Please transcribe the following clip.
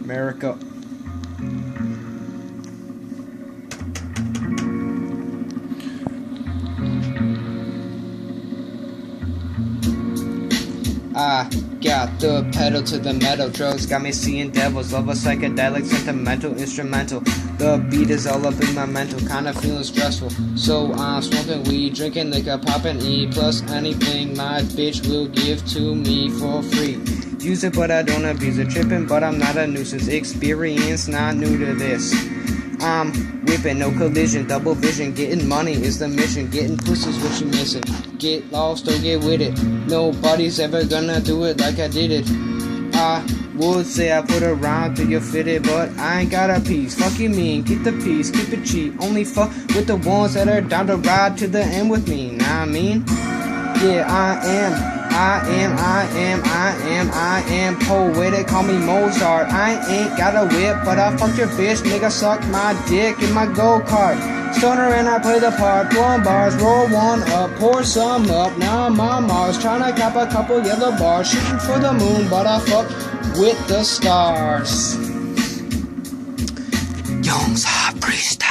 America. I got the pedal to the metal. Drugs got me seeing devils. Love a psychedelic, sentimental, instrumental. The beat is all up in my mental, kinda feeling stressful. So I'm smoking weed, drinking liquor, popping E. Plus anything my bitch will give to me for free. Use it but I don't abuse it. Tripping but I'm not a nuisance. Experience not new to this. I'm whipping, no collision, double vision. Getting money is the mission. Getting pussy's what you missing. Get lost or get with it. Nobody's ever gonna do it like I did it. I would say I put a rhyme till you're fitted, but I ain't got a piece. Fuck you mean, get the peace, keep it cheap. Only fuck with the ones that are down to ride to the end with me. Nah, I mean, yeah, I am poetic, call me Mozart. I ain't got a whip, but I fucked your bitch, nigga, suck my dick in my go-kart. Stoner and I play the part, blowing bars, roll one up, pour some up. Now I'm on Mars, tryna cop a couple yellow bars, shooting for the moon, but I fuck with the stars. Young's hot freestyle.